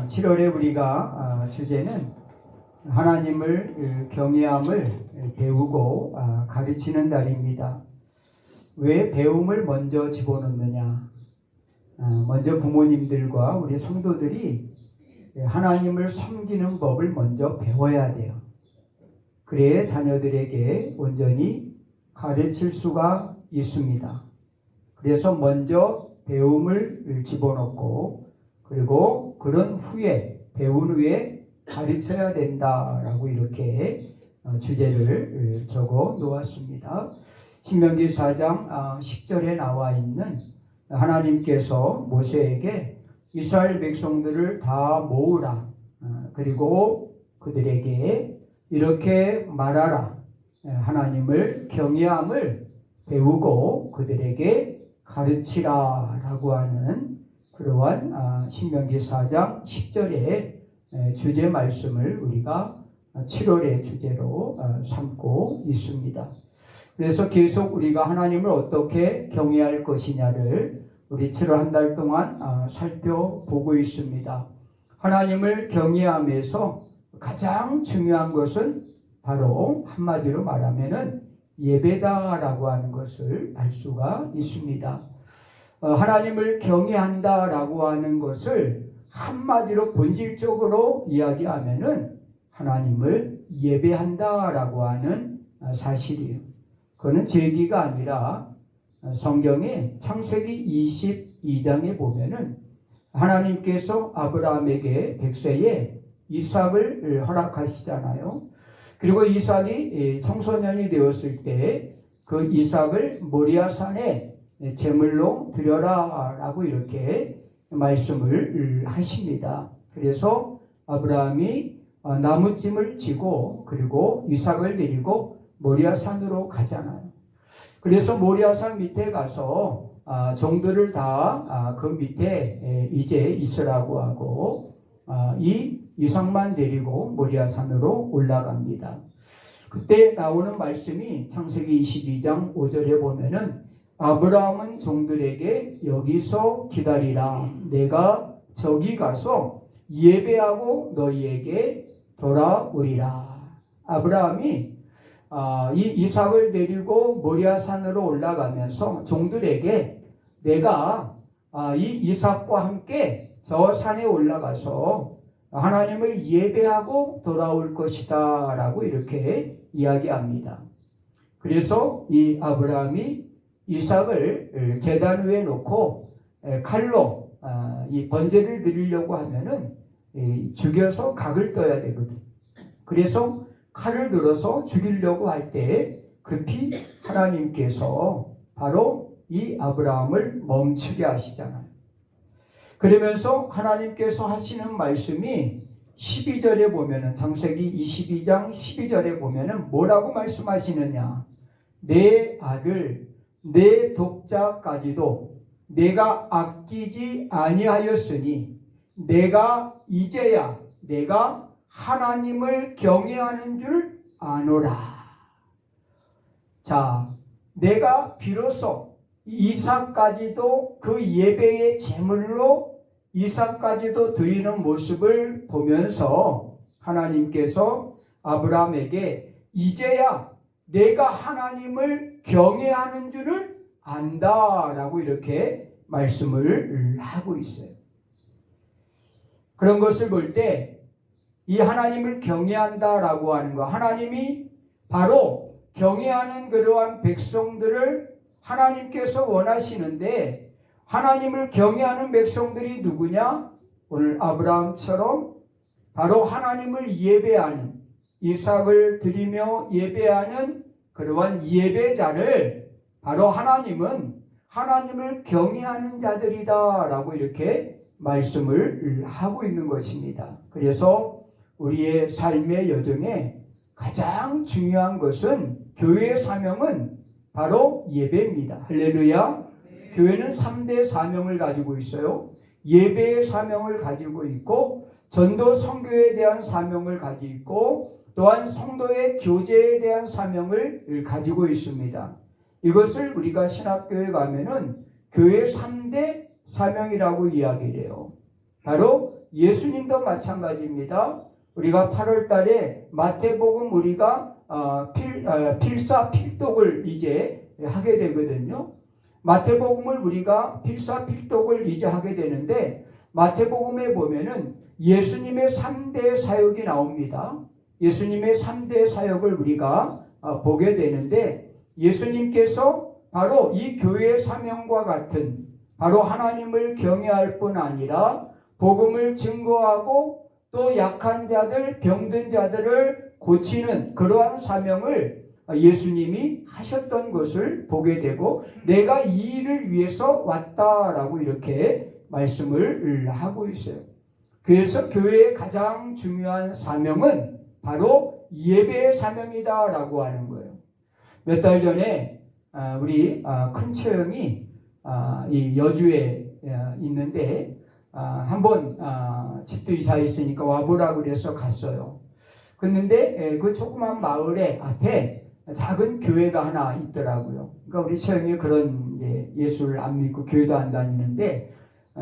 7월에 우리가 주제는 하나님을 경외함을 배우고 가르치는 달입니다. 왜 배움을 먼저 집어넣느냐? 먼저 부모님들과 우리 성도들이 하나님을 섬기는 법을 먼저 배워야 돼요. 그래야 자녀들에게 온전히 가르칠 수가 있습니다. 그래서 먼저 배움을 집어넣고 그리고 그런 후에 배운 후에 가르쳐야 된다라고 이렇게 주제를 적어 놓았습니다. 신명기 4장 10절에 나와 있는 하나님께서 모세에게 이스라엘 백성들을 다 모으라. 그리고 그들에게 이렇게 말하라. 하나님을 경외함을 배우고 그들에게 가르치라 라고 하는 그러한 신명기 4장 10절의 주제 말씀을 우리가 7월의 주제로 삼고 있습니다. 그래서 계속 우리가 하나님을 어떻게 경외할 것이냐를 우리 7월 한 달 동안 살펴보고 있습니다. 하나님을 경외함에서 가장 중요한 것은 바로 한마디로 말하면은 예배다라고 하는 것을 알 수가 있습니다. 하나님을 경외한다라고 하는 것을 한마디로 본질적으로 이야기하면은 하나님을 예배한다라고 하는 사실이에요. 그거는 제 얘기가 아니라 성경의 창세기 22장에 보면은 하나님께서 아브라함에게 100세에 이삭을 허락하시잖아요. 그리고 이삭이 청소년이 되었을 때 그 이삭을 모리아산에 제물로 드려라 라고 이렇게 말씀을 하십니다. 그래서 아브라함이 나무찜을 지고 그리고 이삭을 데리고 모리아산으로 가잖아요. 그래서 모리아산 밑에 가서 종들을 다 그 밑에 이제 있으라고 하고 이 이삭만 데리고 모리아산으로 올라갑니다. 그때 나오는 말씀이 창세기 22장 5절에 보면은 아브라함은 종들에게 여기서 기다리라. 내가 저기 가서 예배하고 너희에게 돌아오리라. 아브라함이 이 이삭을 데리고 모리아산으로 올라가면서 종들에게 내가 이 이삭과 함께 저 산에 올라가서 하나님을 예배하고 돌아올 것이다 라고 이렇게 이야기합니다. 그래서 이 아브라함이 이삭을 제단 위에 놓고 칼로 이 번제를 드리려고 하면은 죽여서 각을 떠야 되거든. 그래서 칼을 들어서 죽이려고 할 때 급히 하나님께서 바로 이 아브라함을 멈추게 하시잖아요. 그러면서 하나님께서 하시는 말씀이 12절에 보면은 창세기 22장 12절에 보면은 뭐라고 말씀하시느냐? 내 아들 내 독자까지도 내가 아끼지 아니하였으니 내가 이제야 내가 하나님을 경외하는 줄 아노라. 자, 내가 비로소 이삭까지도 그 예배의 제물로 이삭까지도 드리는 모습을 보면서 하나님께서 아브라함에게 이제야 내가 하나님을 경외하는 줄을 안다라고 이렇게 말씀을 하고 있어요. 그런 것을 볼 때 이 하나님을 경외한다라고 하는 거, 하나님이 바로 경외하는 그러한 백성들을 하나님께서 원하시는데 하나님을 경외하는 백성들이 누구냐? 오늘 아브라함처럼 바로 하나님을 예배하는, 이삭을 드리며 예배하는 그러한 예배자를 바로 하나님은 하나님을 경외하는 자들이다 라고 이렇게 말씀을 하고 있는 것입니다. 그래서 우리의 삶의 여정에 가장 중요한 것은 교회의 사명은 바로 예배입니다. 할렐루야. 교회는 3대 사명을 가지고 있어요. 예배의 사명을 가지고 있고 전도 선교에 대한 사명을 가지고 있고 또한 성도의 교제에 대한 사명을 가지고 있습니다. 이것을 우리가 신학교에 가면은 교회 3대 사명이라고 이야기를 해요. 바로 예수님도 마찬가지입니다. 우리가 8월 달에 마태복음 우리가 필사필독을 이제 하게 되거든요. 마태복음을 우리가 필사필독을 이제 하게 되는데 마태복음에 보면은 예수님의 3대 사역이 나옵니다. 예수님의 3대 사역을 우리가 보게 되는데 예수님께서 바로 이 교회의 사명과 같은 바로 하나님을 경외할 뿐 아니라 복음을 증거하고 또 약한 자들, 병든 자들을 고치는 그러한 사명을 예수님이 하셨던 것을 보게 되고 내가 이 일을 위해서 왔다라고 이렇게 말씀을 하고 있어요. 그래서 교회의 가장 중요한 사명은 바로 예배의 사명이다라고 하는 거예요. 몇 달 전에 우리 큰 처형이 이 여주에 있는데 한번 집도 이사했으니까 와보라고 그래서 갔어요. 그런데 그 조그만 마을에 앞에 작은 교회가 하나 있더라고요. 그러니까 우리 처형이 그런 이제 예수를 안 믿고 교회도 안 다니는데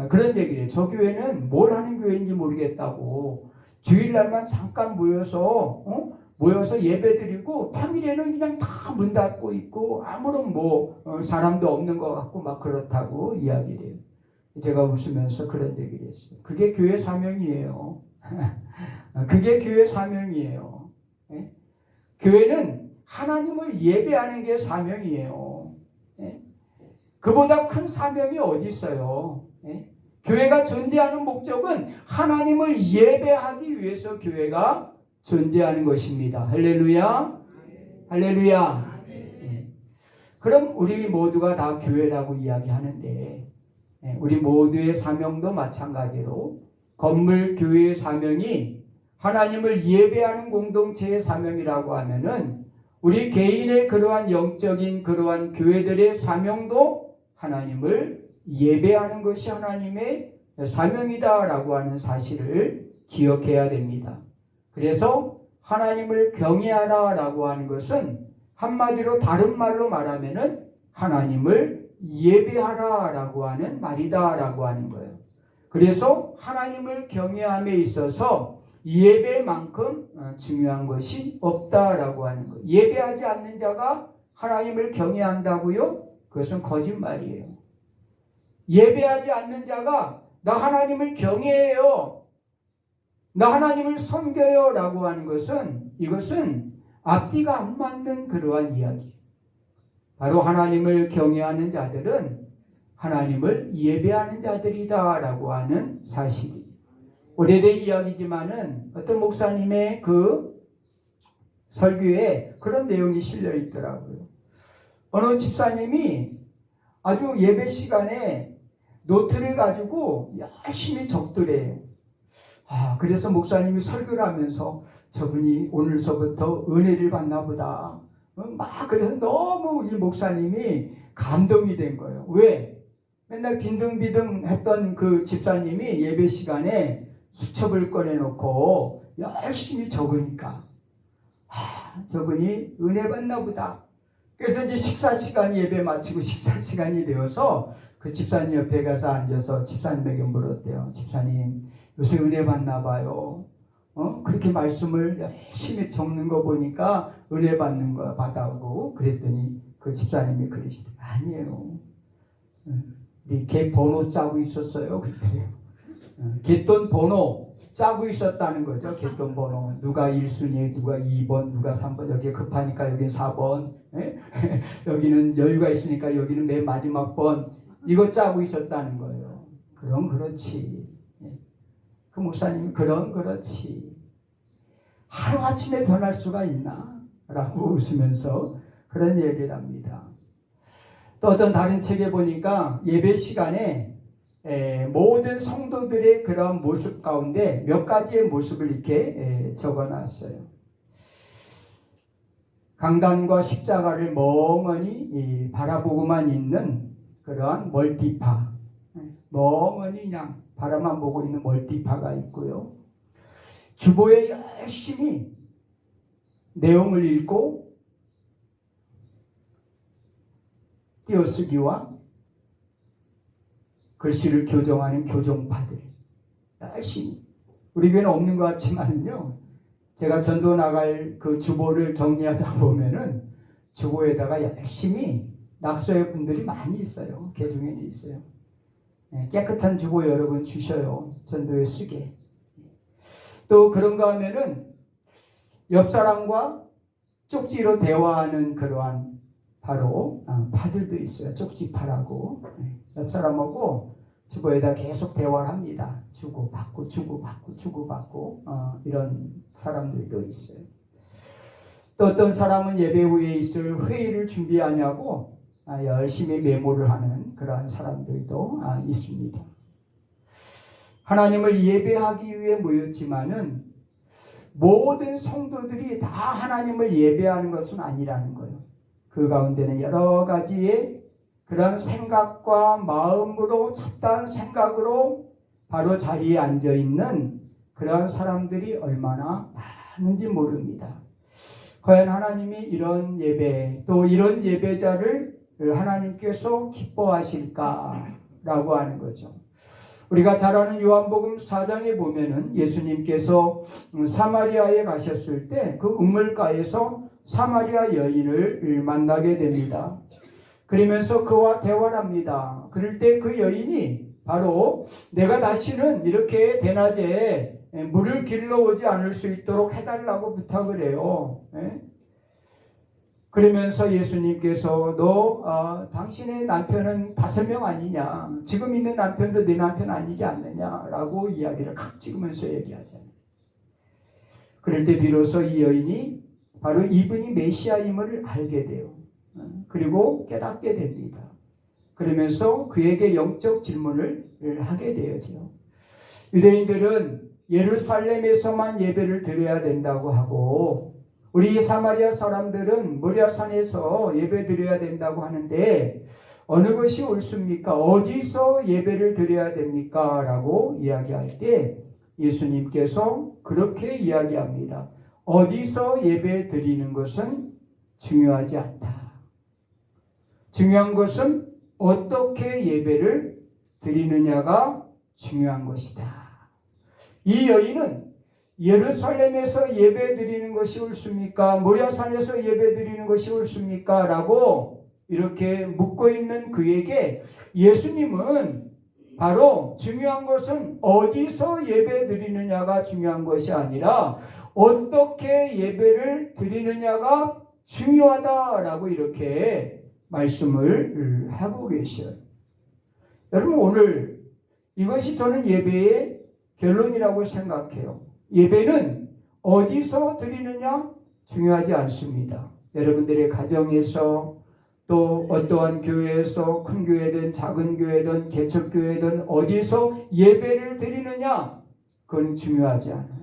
그런 얘기를 해요. 저 교회는 뭘 하는 교회인지 모르겠다고 주일날만 잠깐 모여서 예배드리고 평일에는 그냥 다 문 닫고 있고 아무런 사람도 없는 것 같고 막 그렇다고 이야기를 해요. 제가 웃으면서 그런 얘기를 했어요. 그게 교회 사명이에요. 그게 교회 사명이에요. 예? 교회는 하나님을 예배하는 게 사명이에요. 예? 그보다 큰 사명이 어디 있어요? 예? 교회가 존재하는 목적은 하나님을 예배하기 위해서 교회가 존재하는 것입니다. 할렐루야. 할렐루야. 예. 그럼 우리 모두가 다 교회라고 이야기하는데 우리 모두의 사명도 마찬가지로 건물 교회의 사명이 하나님을 예배하는 공동체의 사명이라고 하면은 우리 개인의 그러한 영적인 그러한 교회들의 사명도 하나님을 예배하는 것이 하나님의 사명이다라고 하는 사실을 기억해야 됩니다. 그래서 하나님을 경외하라라고 하는 것은 한마디로 다른 말로 말하면은 하나님을 예배하라라고 하는 말이다라고 하는 거예요. 그래서 하나님을 경외함에 있어서 예배만큼 중요한 것이 없다라고 하는 거예요. 예배하지 않는 자가 하나님을 경외한다고요? 그것은 거짓말이에요. 예배하지 않는 자가 나 하나님을 경외해요, 나 하나님을 섬겨요 라고 하는 것은 이것은 앞뒤가 안 맞는 그러한 이야기. 바로 하나님을 경외하는 자들은 하나님을 예배하는 자들이다 라고 하는 사실이 오래된 이야기지만은 어떤 목사님의 그 설교에 그런 내용이 실려 있더라고요. 어느 집사님이 아주 예배 시간에 노트를 가지고 열심히 적더래요. 그래서 목사님이 설교를 하면서 저분이 오늘서부터 은혜를 받나 보다. 그래서 너무 이 목사님이 감동이 된 거예요. 왜? 맨날 빈둥비둥 했던 그 집사님이 예배 시간에 수첩을 꺼내놓고 열심히 적으니까 저분이 은혜 받나 보다. 그래서 이제 식사 시간이 예배 마치고 식사 시간이 되어서 그 집사님 옆에 가서 앉아서 집사님에게 물었대요. 집사님 요새 은혜 받나 봐요. 그렇게 말씀을 열심히 적는 거 보니까 은혜 받는 거 받아오고 그랬더니 그 집사님이 그러시더라고요. 아니에요. 우리 개 번호 짜고 있었어요. 그랬더래요. 갯돈 번호 짜고 있었다는 거죠. 갯돈 번호. 누가 1순위, 누가 2번, 누가 3번. 여기 급하니까 여기 4번. 여기는 여유가 있으니까 여기는 맨 마지막 번. 이거 짜고 있었다는 거예요. 그럼 그렇지. 그 목사님 그렇지. 하루아침에 변할 수가 있나? 라고 웃으면서 그런 얘기를 합니다. 또 어떤 다른 책에 보니까 예배 시간에 모든 성도들의 그런 모습 가운데 몇 가지의 모습을 이렇게 적어놨어요. 강단과 십자가를 멍하니 바라보고만 있는 그러한 멀티파, 멍하니 그냥 바라만 보고 있는 멀티파가 있고요. 주보에 열심히 내용을 읽고 띄어쓰기와 글씨를 교정하는 교정파들 열심히 우리 교회는 없는 것 같지만요. 제가 전도 나갈 그 주보를 정리하다 보면은 주보에다가 열심히 낙서의 분들이 많이 있어요. 개중에는 있어요. 깨끗한 주보 여러분 주셔요. 전도에 쓰게. 또 그런가 하면은 옆 사람과 쪽지로 대화하는 그러한 바로 파들도 있어요. 쪽지파라고. 옆 사람하고 주보에다 계속 대화를 합니다. 주고받고 주고받고 주고받고 이런 사람들도 있어요. 또 어떤 사람은 예배 후에 있을 회의를 준비하냐고 열심히 메모를 하는 그러한 사람들도 있습니다. 하나님을 예배하기 위해 모였지만은 모든 성도들이 다 하나님을 예배하는 것은 아니라는 거예요. 그 가운데는 여러 가지의 그런 생각과 마음으로 잡다한 생각으로 바로 자리에 앉아 있는 그런 사람들이 얼마나 많은지 모릅니다. 과연 하나님이 이런 예배 또 이런 예배자를 하나님께서 기뻐하실까라고 하는 거죠. 우리가 잘 아는 요한복음 4장에 보면은 예수님께서 사마리아에 가셨을 때 그 우물가에서 사마리아 여인을 만나게 됩니다. 그러면서 그와 대화를 합니다. 그럴 때 그 여인이 바로 내가 다시는 이렇게 대낮에 물을 길러오지 않을 수 있도록 해달라고 부탁을 해요. 그러면서 예수님께서 당신의 남편은 5명 아니냐? 지금 있는 남편도 네 남편 아니지 않느냐라고 이야기를 칵 찍으면서 얘기하잖아요. 그럴 때 비로소 이 여인이 바로 이분이 메시아임을 알게 돼요. 그리고 깨닫게 됩니다. 그러면서 그에게 영적 질문을 하게 되어지요. 유대인들은 예루살렘에서만 예배를 드려야 된다고 하고 우리 사마리아 사람들은 모리아산에서 예배 드려야 된다고 하는데 어느 것이 옳습니까? 어디서 예배를 드려야 됩니까? 라고 이야기할 때 예수님께서 그렇게 이야기합니다. 어디서 예배 드리는 것은 중요하지 않다. 중요한 것은 어떻게 예배를 드리느냐가 중요한 것이다. 이 여인은 예루살렘에서 예배 드리는 것이 옳습니까? 모리아산에서 예배 드리는 것이 옳습니까? 라고 이렇게 묻고 있는 그에게 예수님은 바로 중요한 것은 어디서 예배 드리느냐가 중요한 것이 아니라 어떻게 예배를 드리느냐가 중요하다라고 이렇게 말씀을 하고 계셔요. 여러분 오늘 이것이 저는 예배의 결론이라고 생각해요. 예배는 어디서 드리느냐 중요하지 않습니다. 여러분들의 가정에서 또 어떠한 교회에서 큰 교회든 작은 교회든 개척교회든 어디서 예배를 드리느냐 그건 중요하지 않아요.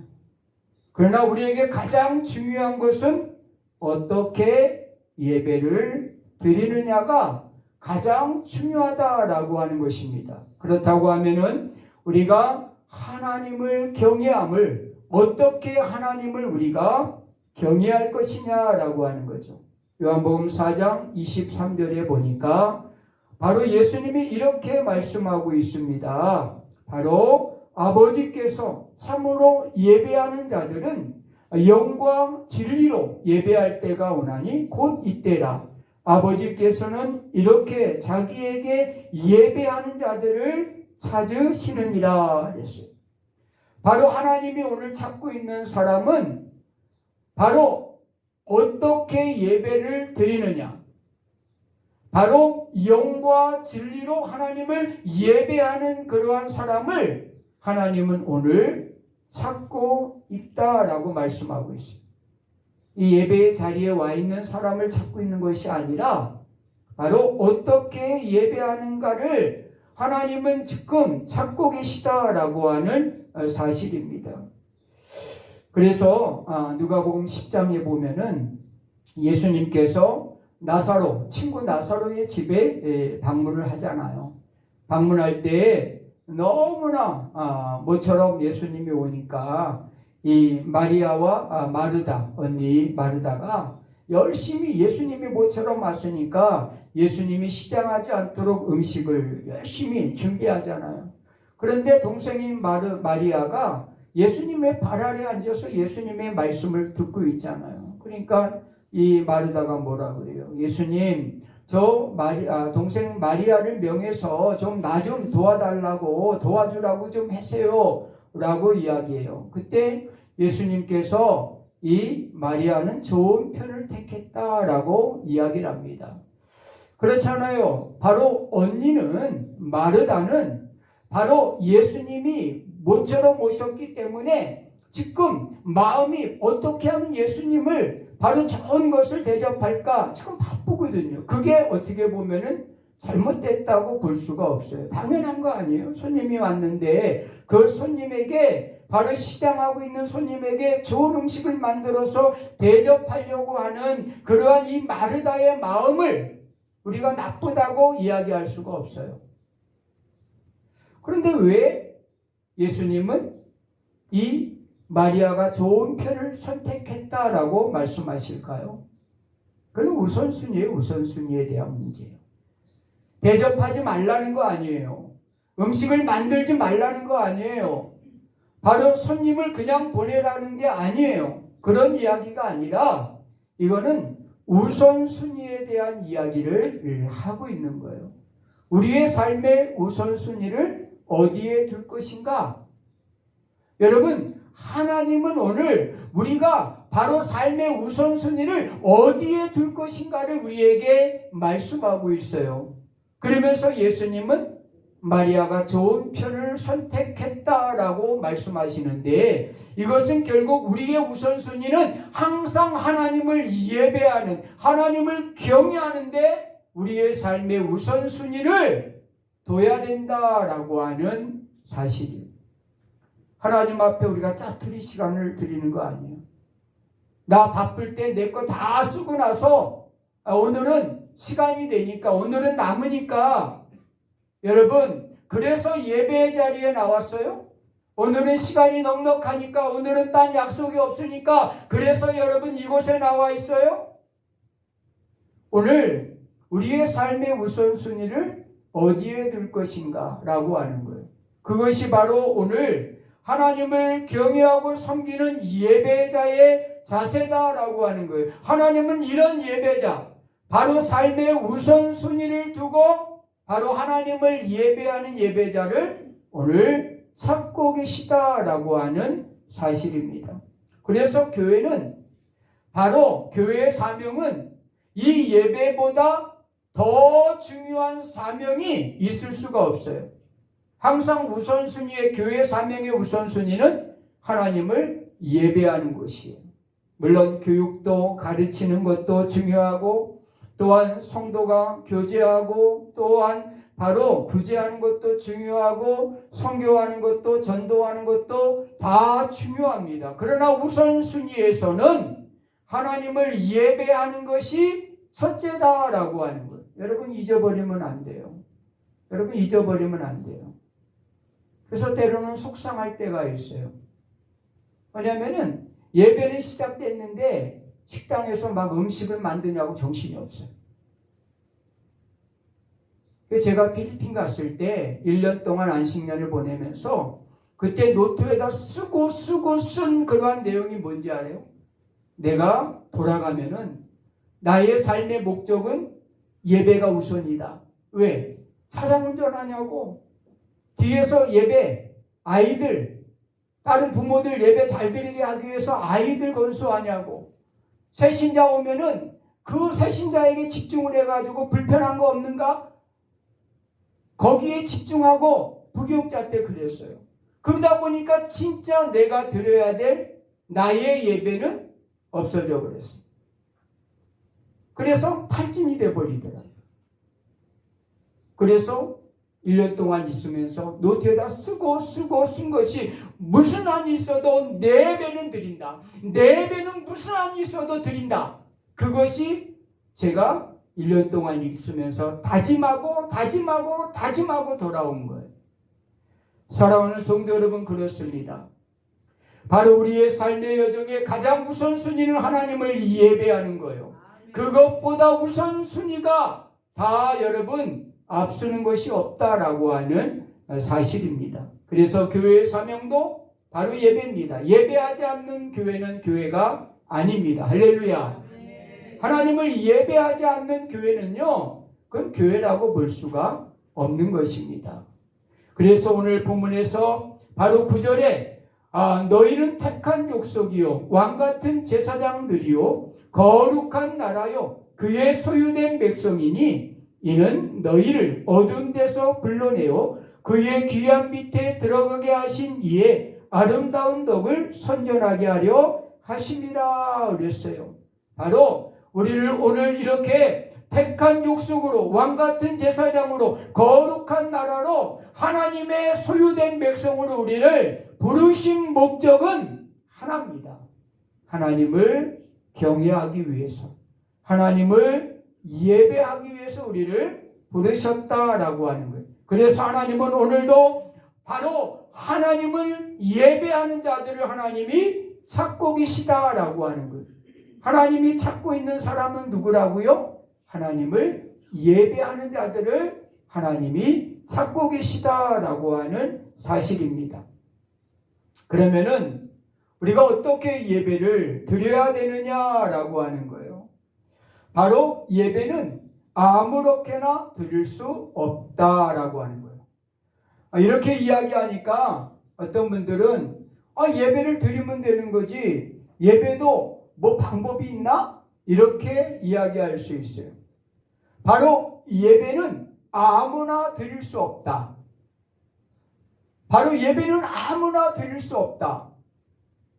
그러나 우리에게 가장 중요한 것은 어떻게 예배를 드리느냐가 가장 중요하다라고 하는 것입니다. 그렇다고 하면은 우리가 하나님을 경외함을 어떻게 하나님을 우리가 경외할 것이냐라고 하는 거죠. 요한복음 4장 23절에 보니까 바로 예수님이 이렇게 말씀하고 있습니다. 바로 아버지께서 참으로 예배하는 자들은 영과 진리로 예배할 때가 오나니 곧 이때라. 아버지께서는 이렇게 자기에게 예배하는 자들을 찾으시느니라 그랬어요. 바로 하나님이 오늘 찾고 있는 사람은 바로 어떻게 예배를 드리느냐. 바로 영과 진리로 하나님을 예배하는 그러한 사람을 하나님은 오늘 찾고 있다라고 말씀하고 있습니다. 이 예배의 자리에 와 있는 사람을 찾고 있는 것이 아니라 바로 어떻게 예배하는가를 하나님은 지금 찾고 계시다라고 하는 사실입니다. 그래서 누가복음 10장에 보면은 예수님께서 친구 나사로의 집에 방문을 하잖아요. 방문할 때 너무나 모처럼 예수님이 오니까 이 마리아와 마르다 언니 마르다가 열심히 예수님이 모처럼 왔으니까 예수님이 시장하지 않도록 음식을 열심히 준비하잖아요. 그런데 동생인 마리아가 예수님의 발 아래 앉아서 예수님의 말씀을 듣고 있잖아요. 그러니까 이 마르다가 뭐라고 그래요? 예수님, 저 동생 마리아를 명해서 좀 나 좀 도와달라고, 도와주라고 좀 하세요 라고 이야기해요. 그때 예수님께서 이 마리아는 좋은 편을 택했다라고 이야기를 합니다. 그렇잖아요. 바로 언니는, 마르다는 바로 예수님이 모처럼 오셨기 때문에 지금 마음이 어떻게 하면 예수님을 바로 좋은 것을 대접할까 지금 바쁘거든요. 그게 어떻게 보면은 잘못됐다고 볼 수가 없어요. 당연한 거 아니에요? 손님이 왔는데 그 손님에게, 바로 시장하고 있는 손님에게 좋은 음식을 만들어서 대접하려고 하는 그러한 이 마르다의 마음을 우리가 나쁘다고 이야기할 수가 없어요. 그런데 왜 예수님은 이 마리아가 좋은 편을 선택했다라고 말씀하실까요? 그건 우선순위예요. 우선순위에 대한 문제예요. 대접하지 말라는 거 아니에요. 음식을 만들지 말라는 거 아니에요. 바로 손님을 그냥 보내라는 게 아니에요. 그런 이야기가 아니라 이거는 우선순위에 대한 이야기를 하고 있는 거예요. 우리의 삶의 우선순위를 어디에 둘 것인가? 여러분, 하나님은 오늘 우리가 바로 삶의 우선순위를 어디에 둘 것인가를 우리에게 말씀하고 있어요. 그러면서 예수님은 마리아가 좋은 편을 선택했다라고 말씀하시는데, 이것은 결국 우리의 우선순위는 항상 하나님을 예배하는, 하나님을 경외하는데 우리의 삶의 우선순위를 둬야 된다라고 하는 사실이에요. 하나님 앞에 우리가 짜투리 시간을 드리는 거 아니에요. 나 바쁠 때 내 거 다 쓰고 나서 오늘은 시간이 되니까, 오늘은 남으니까, 여러분, 그래서 예배 자리에 나왔어요? 오늘은 시간이 넉넉하니까, 오늘은 딴 약속이 없으니까 그래서 여러분 이곳에 나와 있어요? 오늘 우리의 삶의 우선순위를 어디에 둘 것인가 라고 하는 거예요. 그것이 바로 오늘 하나님을 경외하고 섬기는 예배자의 자세다라고 하는 거예요. 하나님은 이런 예배자, 바로 삶의 우선순위를 두고 바로 하나님을 예배하는 예배자를 오늘 찾고 계시다라고 하는 사실입니다. 그래서 교회는, 바로 교회의 사명은 이 예배보다 더 중요한 사명이 있을 수가 없어요. 항상 우선순위의, 교회 사명의 우선순위는 하나님을 예배하는 것이에요. 물론 교육도, 가르치는 것도 중요하고, 또한 성도가 교제하고, 또한 바로 구제하는 것도 중요하고, 선교하는 것도, 전도하는 것도 다 중요합니다. 그러나 우선순위에서는 하나님을 예배하는 것이 첫째다라고 하는 거예요. 여러분 잊어버리면 안 돼요. 여러분 잊어버리면 안 돼요. 그래서 때로는 속상할 때가 있어요. 왜냐하면은 예배는 시작됐는데 식당에서 막 음식을 만드냐고 정신이 없어요. 제가 필리핀 갔을 때 1년 동안 안식년을 보내면서 그때 노트에다 쓰고 쓴 그러한 내용이 뭔지 알아요? 내가 돌아가면은 나의 삶의 목적은 예배가 우선이다. 왜? 차량 운전하냐고. 뒤에서 예배, 아이들, 다른 부모들 예배 잘 드리게 하기 위해서 아이들 건수하냐고. 새신자 오면은 그 새신자에게 집중을 해가지고 불편한 거 없는가? 거기에 집중하고 부교육자 때 그랬어요. 그러다 보니까 진짜 내가 드려야 될 나의 예배는 없어져 버렸어요. 그래서 탈진이 돼버리더라고요. 그래서 1년 동안 있으면서 노트에다 쓰고 쓴 것이 무슨 한이 있어도 4배는 드린다. 4배는 무슨 한이 있어도 드린다. 그것이 제가 1년 동안 있으면서 다짐하고 돌아온 거예요. 사랑하는 성도 여러분, 그렇습니다. 바로 우리의 삶의 여정의 가장 우선순위는 하나님을 예배하는 거예요. 그것보다 우선순위가 다 여러분 앞서는 것이 없다라고 하는 사실입니다. 그래서 교회의 사명도 바로 예배입니다. 예배하지 않는 교회는 교회가 아닙니다. 할렐루야. 하나님을 예배하지 않는 교회는요, 그건 교회라고 볼 수가 없는 것입니다. 그래서 오늘 본문에서 바로 9절에 너희는 택한 족속이요 왕같은 제사장들이요 거룩한 나라요 그의 소유된 백성이니 이는 너희를 어두운 데서 불러내어 그의 귀한 밑에 들어가게 하신 이의 아름다운 덕을 선전하게 하려 하심이라 그랬어요. 바로 우리를 오늘 이렇게 택한 족속으로 왕같은 제사장으로 거룩한 나라로 하나님의 소유된 백성으로 우리를 부르신 목적은 하나입니다. 하나님을 경외하기 위해서, 하나님을 예배하기 위해서 우리를 부르셨다라고 하는 거예요. 그래서 하나님은 오늘도 바로 하나님을 예배하는 자들을 하나님이 찾고 계시다라고 하는 거예요. 하나님이 찾고 있는 사람은 누구라고요? 하나님을 예배하는 자들을 하나님이 찾고 계시다라고 하는 사실입니다. 그러면은 우리가 어떻게 예배를 드려야 되느냐라고 하는 거예요. 바로 예배는 아무렇게나 드릴 수 없다라고 하는 거예요. 이렇게 이야기하니까 어떤 분들은 예배를 드리면 되는 거지 예배도 뭐 방법이 있나? 이렇게 이야기할 수 있어요. 바로 예배는 아무나 드릴 수 없다. 바로 예배는 아무나 드릴 수 없다.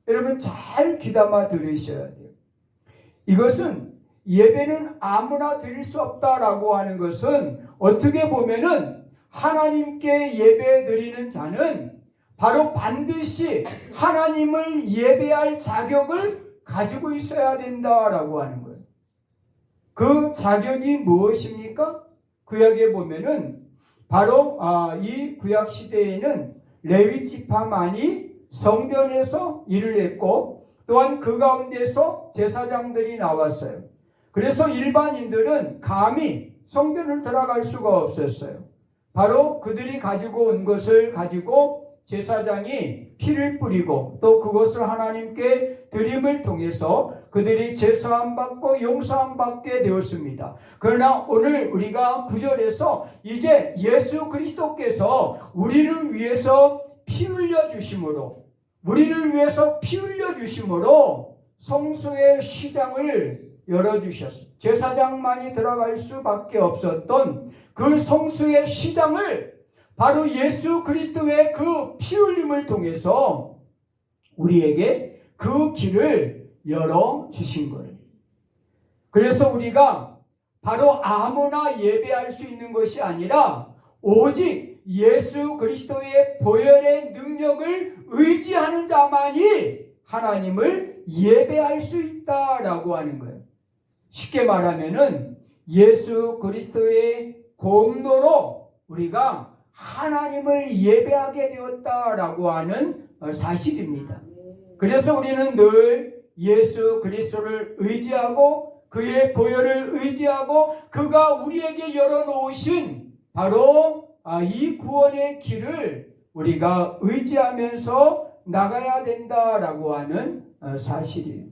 여러분 잘 귀담아 들으셔야 돼요. 이것은 예배는 아무나 드릴 수 없다라고 하는 것은 어떻게 보면은 하나님께 예배 드리는 자는 바로 반드시 하나님을 예배할 자격을 가지고 있어야 된다라고 하는 거예요. 그 자격이 무엇입니까? 구약에 보면은 바로 이 구약 시대에는 레위 지파만이 성전에서 일을 했고 또한 그 가운데서 제사장들이 나왔어요. 그래서 일반인들은 감히 성전을 들어갈 수가 없었어요. 바로 그들이 가지고 온 것을 가지고 제사장이 피를 뿌리고 또 그것을 하나님께 드림을 통해서 그들이 제사함 받고 용서함 받게 되었습니다. 그러나 오늘 우리가 9절에서 이제 예수 그리스도께서 우리를 위해서 피 흘려 주심으로 성소의 시장을 열어주셨어요. 제사장만이 들어갈 수밖에 없었던 그 성소의 시장을 바로 예수 그리스도의 그 피 흘림을 통해서 우리에게 그 길을 열어주신 거예요. 그래서 우리가 바로 아무나 예배할 수 있는 것이 아니라 오직 예수 그리스도의 보혈의 능력을 의지하는 자만이 하나님을 예배할 수 있다라고 하는 거예요. 쉽게 말하면은 예수 그리스도의 공로로 우리가 하나님을 예배하게 되었다라고 하는 사실입니다. 그래서 우리는 늘 예수 그리스도를 의지하고 그의 보혈을 의지하고 그가 우리에게 열어놓으신 바로 이 구원의 길을 우리가 의지하면서 나가야 된다라고 하는 사실이에요.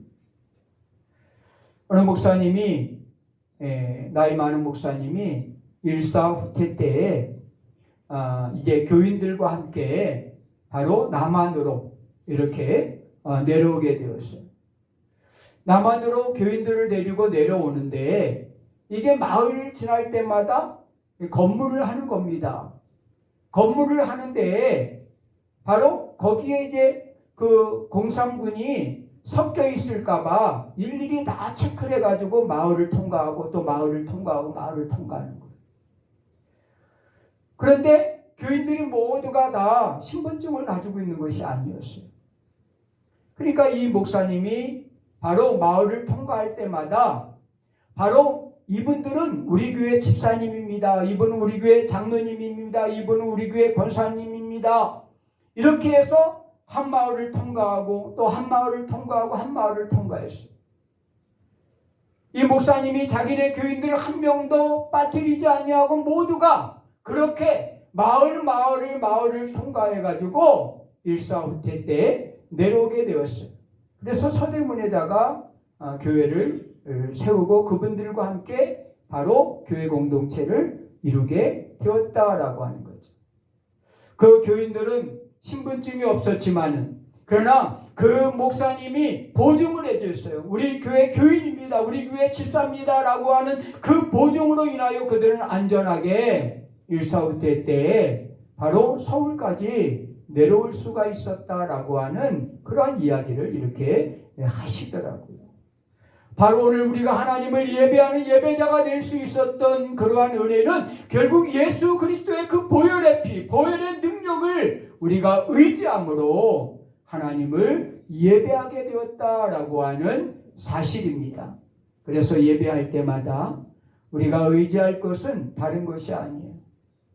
어느 목사님이 나이 많은 목사님이 일사후퇴 때에 이제 교인들과 함께 바로 남한으로 이렇게 내려오게 되었어요. 남한으로 교인들을 데리고 내려오는데 이게 마을을 지날 때마다 건물을 하는 겁니다. 건물을 하는데 바로 거기에 이제 그 공산군이 섞여 있을까봐 일일이 다 체크를 해가지고 마을을 통과하고 또 마을을 통과하고 마을을 통과하는 거예요. 그런데 교인들이 모두가 다 신분증을 가지고 있는 것이 아니었어요. 그러니까 이 목사님이 바로 마을을 통과할 때마다 바로 이분들은 우리 교회 집사님입니다. 이분은 우리 교회 장로님입니다. 이분은 우리 교회 권사님입니다. 이렇게 해서 한 마을을 통과하고 또 한 마을을 통과하고 한 마을을 통과했어요. 이 목사님이 자기네 교인들 한 명도 빠뜨리지 아니하고 모두가 그렇게 마을을 통과해가지고 일사후퇴 때 내려오게 되었어요. 그래서 서대문에다가 교회를 세우고 그분들과 함께 바로 교회 공동체를 이루게 되었다라고 하는 거죠. 그 교인들은 신분증이 없었지만은 그러나 그 목사님이 보증을 해줬어요. 우리 교회 교인입니다. 우리 교회 집사입니다. 라고 하는 그 보증으로 인하여 그들은 안전하게 일사후퇴 때에 바로 서울까지 내려올 수가 있었다라고 하는 그러한 이야기를 이렇게 하시더라고요. 바로 오늘 우리가 하나님을 예배하는 예배자가 될 수 있었던 그러한 은혜는 결국 예수 그리스도의 그 보혈의 피, 보혈의 능력을 우리가 의지함으로 하나님을 예배하게 되었다라고 하는 사실입니다. 그래서 예배할 때마다 우리가 의지할 것은 다른 것이 아니에요.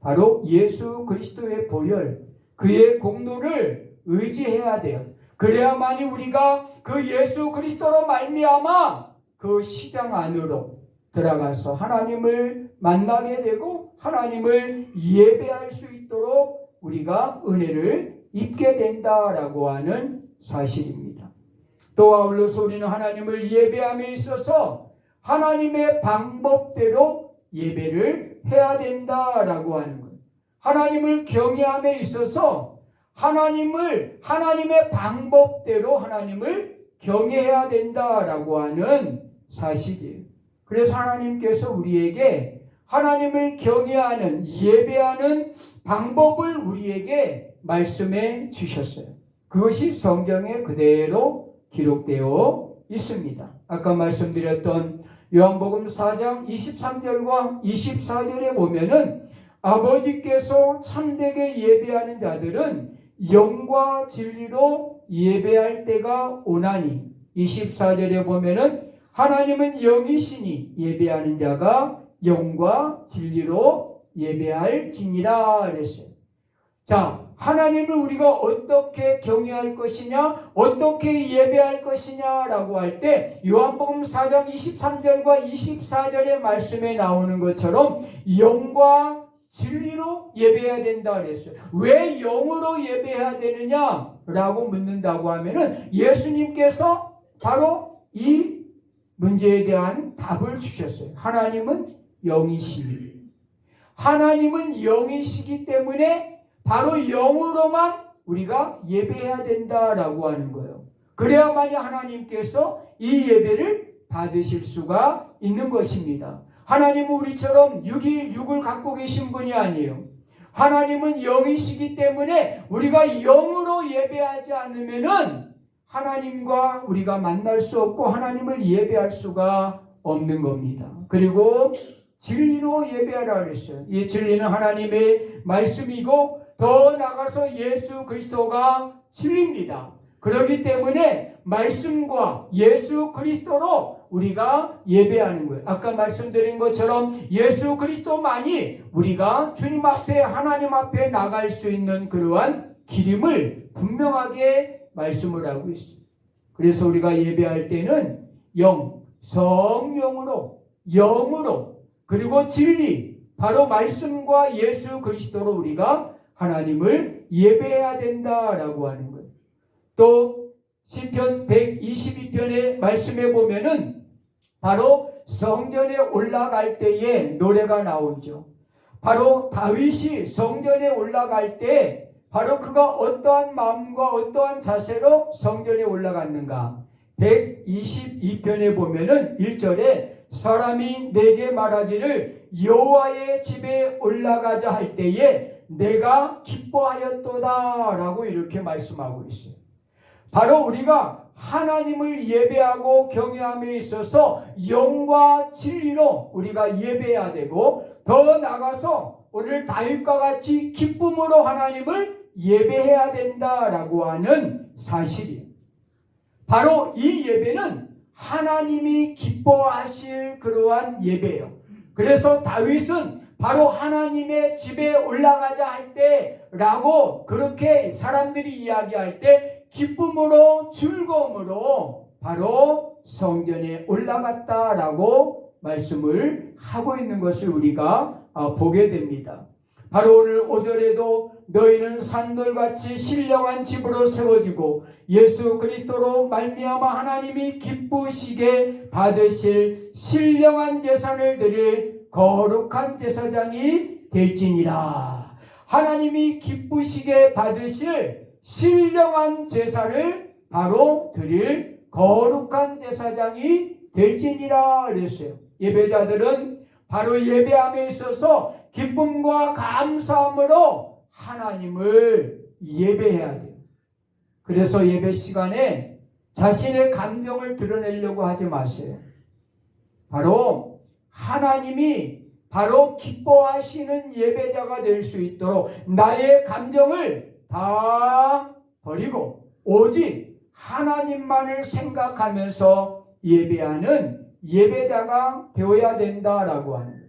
바로 예수 그리스도의 보혈, 그의 공로를 의지해야 돼요. 그래야만이 우리가 그 예수 그리스도로 말미암아 그 시장 안으로 들어가서 하나님을 만나게 되고 하나님을 예배할 수 있도록 우리가 은혜를 입게 된다라고 하는 사실입니다. 또 아울러서 우리는 하나님을 예배함에 있어서 하나님의 방법대로 예배를 해야 된다라고 하는 거예요. 하나님을 경외함에 있어서 하나님의 방법대로 하나님을 경외해야 된다라고 하는 사실이에요. 그래서 하나님께서 우리에게 하나님을 경외하는 예배하는 방법을 우리에게 말씀해 주셨어요. 그것이 성경에 그대로 기록되어 있습니다. 아까 말씀드렸던 요한복음 4장 23절과 24절에 보면은 아버지께서 참되게 예배하는 자들은 영과 진리로 예배할 때가 오나니 24절에 보면은 하나님은 영이시니 예배하는 자가 영과 진리로 예배할지니라 그랬어요. 자, 하나님을 우리가 어떻게 경외할 것이냐, 어떻게 예배할 것이냐라고 할 때 요한복음 4장 23절과 24절의 말씀에 나오는 것처럼 영과 진리로 예배해야 된다 그랬어요. 왜 영으로 예배해야 되느냐라고 묻는다고 하면은 예수님께서 바로 이 문제에 대한 답을 주셨어요. 하나님은 영이시니 하나님은 영이시기 때문에 바로 영으로만 우리가 예배해야 된다라고 하는 거예요. 그래야만이 하나님께서 이 예배를 받으실 수가 있는 것입니다. 하나님은 우리처럼 육을 갖고 계신 분이 아니에요. 하나님은 영이시기 때문에 우리가 영으로 예배하지 않으면은 하나님과 우리가 만날 수 없고 하나님을 예배할 수가 없는 겁니다. 그리고 진리로 예배하라 그랬어요. 이 진리는 하나님의 말씀이고 더 나아가서 예수 그리스도가 진리입니다. 그렇기 때문에 말씀과 예수 그리스도로 우리가 예배하는 거예요. 아까 말씀드린 것처럼 예수 그리스도만이 우리가 주님 앞에 하나님 앞에 나갈 수 있는 그러한 길임을 분명하게 말씀을 하고 있어요. 그래서 우리가 예배할 때는 성령으로 영으로 그리고 진리 바로 말씀과 예수 그리스도로 우리가 하나님을 예배해야 된다라고 하는 거예요. 또 시편 122편의 말씀에 보면은 바로 성전에 올라갈 때에 노래가 나오죠. 바로 다윗이 성전에 올라갈 때 바로 그가 어떠한 마음과 어떠한 자세로 성전에 올라갔는가. 122편에 보면은 1절에 사람이 내게 말하기를 여호와의 집에 올라가자 할 때에 내가 기뻐하였도다 라고 이렇게 말씀하고 있어요. 바로 우리가 하나님을 예배하고 경외함에 있어서 영과 진리로 우리가 예배해야 되고 더 나아가서 오늘 다윗과 같이 기쁨으로 하나님을 예배해야 된다라고 하는 사실이에요. 바로 이 예배는 하나님이 기뻐하실 그러한 예배예요. 그래서 다윗은 바로 하나님의 집에 올라가자 할 때라고 그렇게 사람들이 이야기할 때 기쁨으로 즐거움으로 바로 성전에 올라갔다라고 말씀을 하고 있는 것을 우리가 보게 됩니다. 바로 오늘 5절에도 너희는 산돌같이 신령한 집으로 세워지고 예수 그리스도로 말미암아 하나님이 기쁘시게 받으실 신령한 제사를 드릴 거룩한 제사장이 될지니라. 하나님이 기쁘시게 받으실 신령한 제사를 바로 드릴 거룩한 제사장이 될지니라 그랬어요. 예배자들은 바로 예배함에 있어서 기쁨과 감사함으로 하나님을 예배해야 돼요. 그래서 예배 시간에 자신의 감정을 드러내려고 하지 마세요. 바로 하나님이 바로 기뻐하시는 예배자가 될 수 있도록 나의 감정을 다 버리고 오직 하나님만을 생각하면서 예배하는 예배자가 되어야 된다라고 하는 거예요.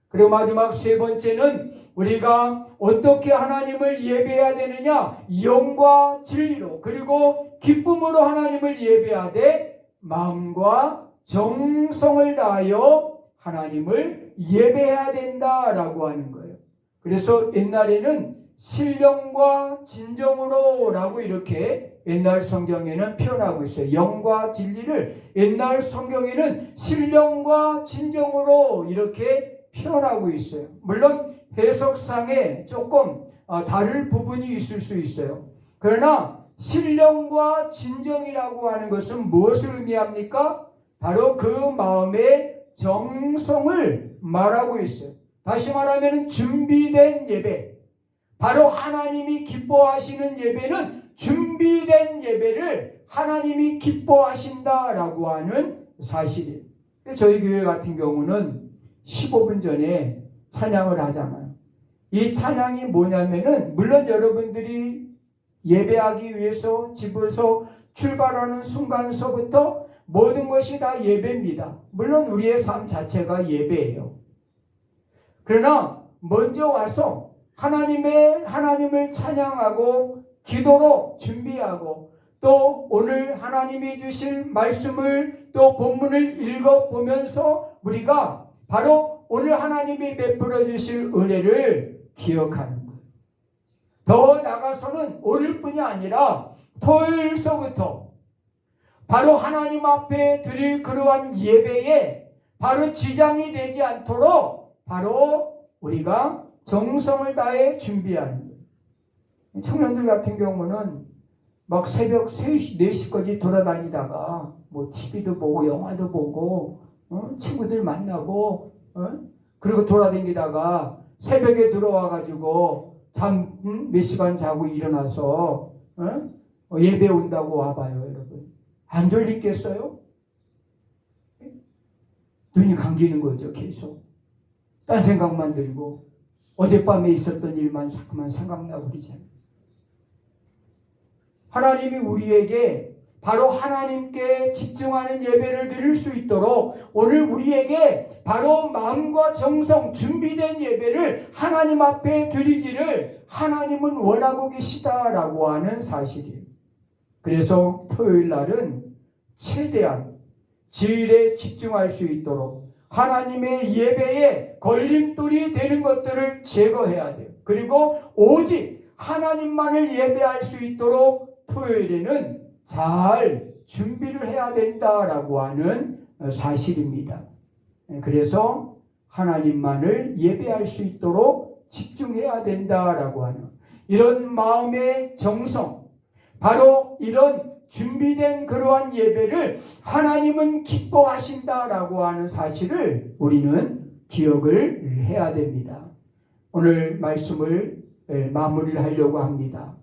그리고 마지막 세 번째는 우리가 어떻게 하나님을 예배해야 되느냐? 영과 진리로 그리고 기쁨으로 하나님을 예배하되 마음과 정성을 다하여 하나님을 예배해야 된다라고 하는 거예요. 그래서 옛날에는 신령과 진정으로 라고 이렇게 옛날 성경에는 표현하고 있어요. 영과 진리를 옛날 성경에는 신령과 진정으로 이렇게 표현하고 있어요. 물론 해석상에 조금 다를 부분이 있을 수 있어요. 그러나 신령과 진정이라고 하는 것은 무엇을 의미합니까? 바로 그 마음의 정성을 말하고 있어요. 다시 말하면 준비된 예배, 바로 하나님이 기뻐하시는 예배는 준비된 예배를 하나님이 기뻐하신다라고 하는 사실이에요. 저희 교회 같은 경우는 15분 전에 찬양을 하잖아요. 이 찬양이 뭐냐면은 물론 여러분들이 예배하기 위해서 집에서 출발하는 순간서부터 모든 것이 다 예배입니다. 물론 우리의 삶 자체가 예배예요. 그러나 먼저 와서 하나님을 찬양하고 기도로 준비하고 또 오늘 하나님이 주실 말씀을 또 본문을 읽어보면서 우리가 바로 오늘 하나님이 베풀어 주실 은혜를 기억하는 거예요. 더 나아가서는 오늘뿐이 아니라 토요일서부터 바로 하나님 앞에 드릴 그러한 예배에 바로 지장이 되지 않도록 바로 우리가 정성을 다해 준비하는 거예요. 청년들 같은 경우는 막 새벽 3시, 4시까지 돌아다니다가 뭐 TV도 보고 영화도 보고 친구들 만나고 그리고 돌아다니다가 새벽에 들어와가지고 잠 몇 시간 자고 일어나서 예배 온다고 와봐요. 여러분 안 졸리겠어요? 눈이 감기는 거죠. 계속 딴 생각만 들고 어젯밤에 있었던 일만 자꾸만 생각나고 그러잖아요. 하나님이 우리에게 바로 하나님께 집중하는 예배를 드릴 수 있도록 오늘 우리에게 바로 마음과 정성 준비된 예배를 하나님 앞에 드리기를 하나님은 원하고 계시다라고 하는 사실이에요. 그래서 토요일 날은 최대한 주일에 집중할 수 있도록 하나님의 예배에 걸림돌이 되는 것들을 제거해야 돼요. 그리고 오직 하나님만을 예배할 수 있도록 토요일에는 잘 준비를 해야 된다라고 하는 사실입니다. 그래서 하나님만을 예배할 수 있도록 집중해야 된다라고 하는 이런 마음의 정성, 바로 이런 준비된 그러한 예배를 하나님은 기뻐하신다라고 하는 사실을 우리는 기억을 해야 됩니다. 오늘 말씀을 마무리를 하려고 합니다.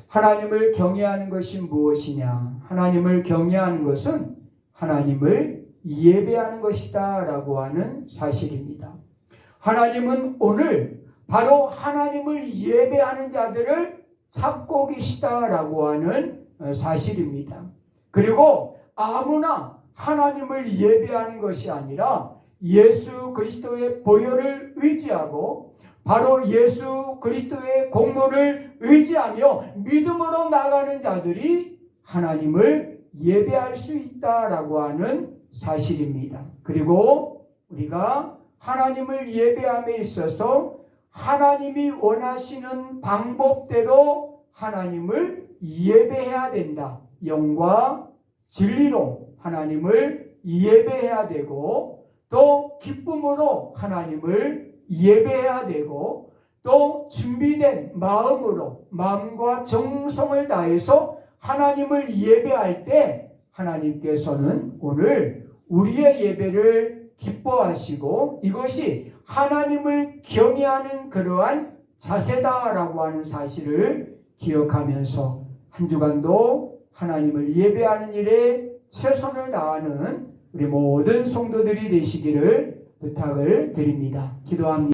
하나님을 경외하는 것이 무엇이냐? 하나님을 경외하는 것은 하나님을 예배하는 것이다 라고 하는 사실입니다. 하나님은 오늘 바로 하나님을 예배하는 자들을 찾고 계시다라고 하는 사실입니다. 그리고 아무나 하나님을 예배하는 것이 아니라 예수 그리스도의 보혈을 의지하고 바로 예수 그리스도의 공로를 의지하며 믿음으로 나가는 자들이 하나님을 예배할 수 있다라고 하는 사실입니다. 그리고 우리가 하나님을 예배함에 있어서 하나님이 원하시는 방법대로 하나님을 예배해야 된다. 영과 진리로 하나님을 예배해야 되고, 또 기쁨으로 하나님을 예배해야 되고, 또 준비된 마음으로 마음과 정성을 다해서 하나님을 예배할 때 하나님께서는 오늘 우리의 예배를 기뻐하시고 이것이 하나님을 경외하는 그러한 자세다라고 하는 사실을 기억하면서 한 주간도 하나님을 예배하는 일에 최선을 다하는 우리 모든 성도들이 되시기를 부탁을 드립니다. 기도합니다.